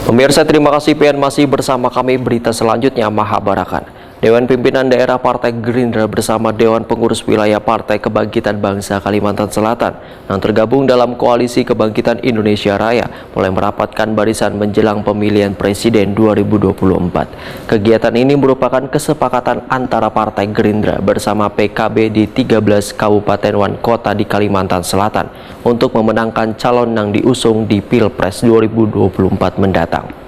Pemirsa, terima kasih PN masih bersama kami. Berita selanjutnya Mahabarakan. Dewan Pimpinan Daerah Partai Gerindra bersama Dewan Pengurus Wilayah Partai Kebangkitan Bangsa Kalimantan Selatan yang tergabung dalam Koalisi Kebangkitan Indonesia Raya mulai merapatkan barisan menjelang pemilihan presiden 2024. Kegiatan ini merupakan kesepakatan antara Partai Gerindra bersama PKB di 13 kabupaten dan kota di Kalimantan Selatan untuk memenangkan calon yang diusung di Pilpres 2024 mendatang.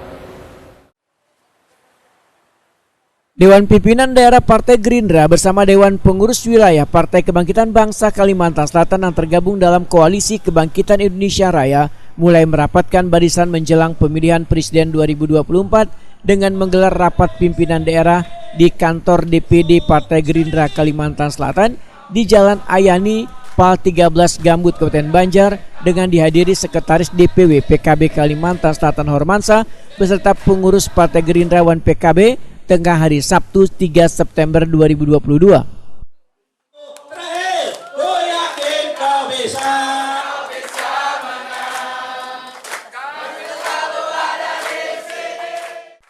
Dewan Pimpinan Daerah Partai Gerindra bersama Dewan Pengurus Wilayah Partai Kebangkitan Bangsa Kalimantan Selatan yang tergabung dalam Koalisi Kebangkitan Indonesia Raya mulai merapatkan barisan menjelang pemilihan Presiden 2024 dengan menggelar rapat pimpinan daerah di kantor DPD Partai Gerindra Kalimantan Selatan di Jalan Ayani, Pal 13 Gambut, Kabupaten Banjar dengan dihadiri Sekretaris DPW PKB Kalimantan Selatan Hormansa beserta pengurus Partai Gerindra Wan PKB tengah hari Sabtu 3 September 2022.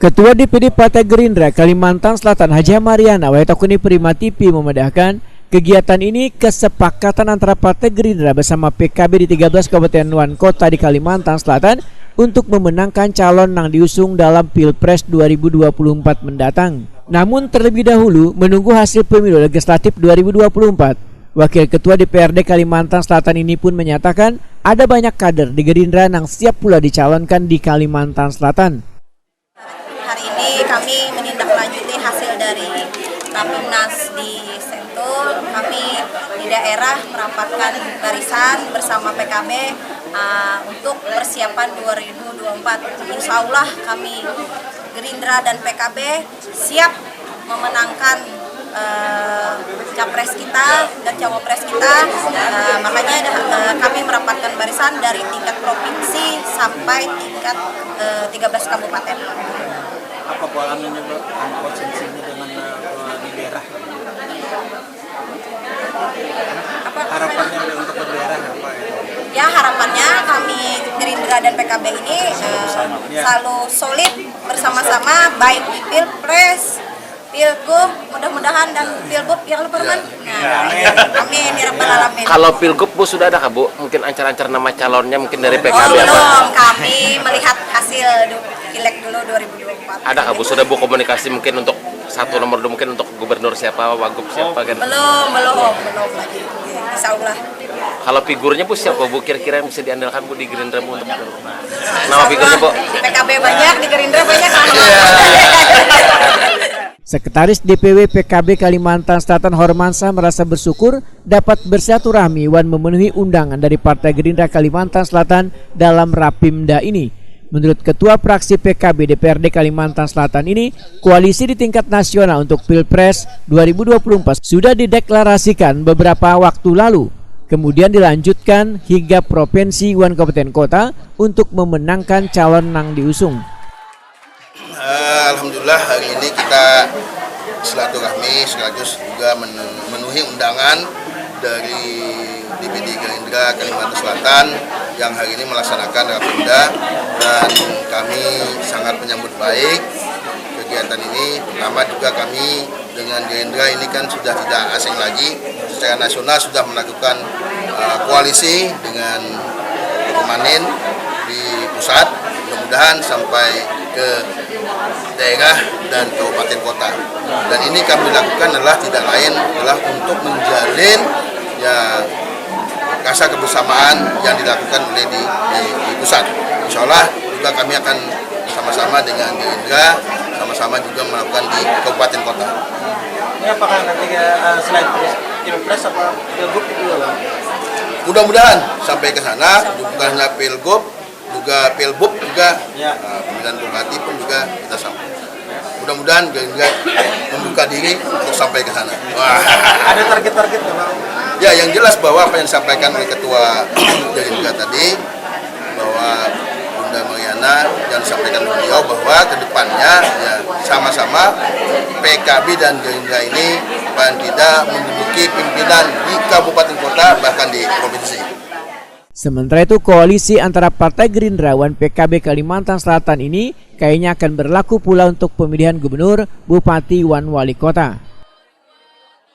Ketua DPD Partai Gerindra Kalimantan Selatan Haji Mariana Waitakuni Prima TV memedahkan kegiatan ini kesepakatan antara Partai Gerindra bersama PKB di 13 kabupaten dan kota di Kalimantan Selatan untuk memenangkan calon yang diusung dalam Pilpres 2024 mendatang. Namun terlebih dahulu menunggu hasil pemilu legislatif 2024. Wakil Ketua DPRD Kalimantan Selatan ini pun menyatakan ada banyak kader di Gerindra yang siap pula dicalonkan di Kalimantan Selatan. Hari ini kami menindaklanjuti hasil dari Rapimnas di Sentul. Kami di daerah merapatkan barisan bersama PKB untuk persiapan 2024. Insya Allah kami Gerindra dan PKB siap memenangkan capres kita dan cawapres kita. Makanya kami merapatkan barisan dari tingkat provinsi sampai tingkat 13 kabupaten. Apa polannya Mbak? Konsensinya dengan di daerah? Harapannya untuk berdaerah apa ya? Ya, harapannya kami Gerindra dan PKB ini selalu solid bersama-sama baik di Pilpres, Pilgub, mudah-mudahan dan Pilgub yang lebaran. Amin ya rabbal alamin. Kalau Pilgub Bu sudah ada kah Bu? Mungkin ancar-ancar nama calonnya mungkin dari PKB belum, apa? kami melihat hasil Pileg dulu 2024. Ada kah Bu? Sudah Bu komunikasi mungkin untuk satu nomor dulu mungkin untuk gubernur siapa, wagub siapa kan? Belum lagi. Insya Allah. Kalau figurnya Bu siapa Bu? Kira-kira yang bisa diandalkan Bu di Gerindra Bu untuk nama figurnya Bu? Di PKB banyak, di Gerindra banyak. Sekretaris DPW PKB Kalimantan Selatan Hormansa merasa bersyukur dapat bersilaturahmi wan memenuhi undangan dari Partai Gerindra Kalimantan Selatan dalam Rapimda ini. Menurut Ketua Fraksi PKB DPRD Kalimantan Selatan ini, koalisi di tingkat nasional untuk Pilpres 2024 sudah dideklarasikan beberapa waktu lalu. Kemudian dilanjutkan hingga provinsi wan kabupaten kota untuk memenangkan calon yang diusung. Alhamdulillah hari ini kita silaturahmi sekaligus juga memenuhi undangan dari DPD Gerindra Kalimantan Selatan yang hari ini melaksanakan Rapimda, dan kami sangat menyambut baik kegiatan ini. Pertama juga kami dengan Gerindra ini kan sudah tidak asing lagi, secara nasional sudah melakukan koalisi dengan permanen di pusat, mudah-mudahan sampai ke daerah dan kabupaten kota. Dan ini kami lakukan adalah tidak lain adalah untuk menjalin ya rasa kebersamaan yang dilakukan oleh di pusat. Insya Allah juga kami akan sama-sama dengan Gerindra sama-sama juga melakukan di kabupaten kota. Ini apakah nanti selain Pilpres apa Pilgub itu? Mudah-mudahan sampai ke sana, bukan hanya Pilgub, juga Pilbub juga, pemilihan bupati pun juga kita sampai. Mudah-mudahan Gerindra membuka diri untuk sampai ke sana. Wah. Ada target-target Bang? Ya, yang jelas bahwa apa yang disampaikan oleh Ketua Gerindra tadi, bahwa Bunda Mariana yang disampaikan oleh beliau bahwa kedepannya ya sama-sama PKB dan Gerindra ini paling tidak menduduki pimpinan di kabupaten kota bahkan di provinsi. Sementara itu koalisi antara Partai Gerindra dan PKB Kalimantan Selatan ini kayaknya akan berlaku pula untuk pemilihan gubernur, bupati, dan wali kota.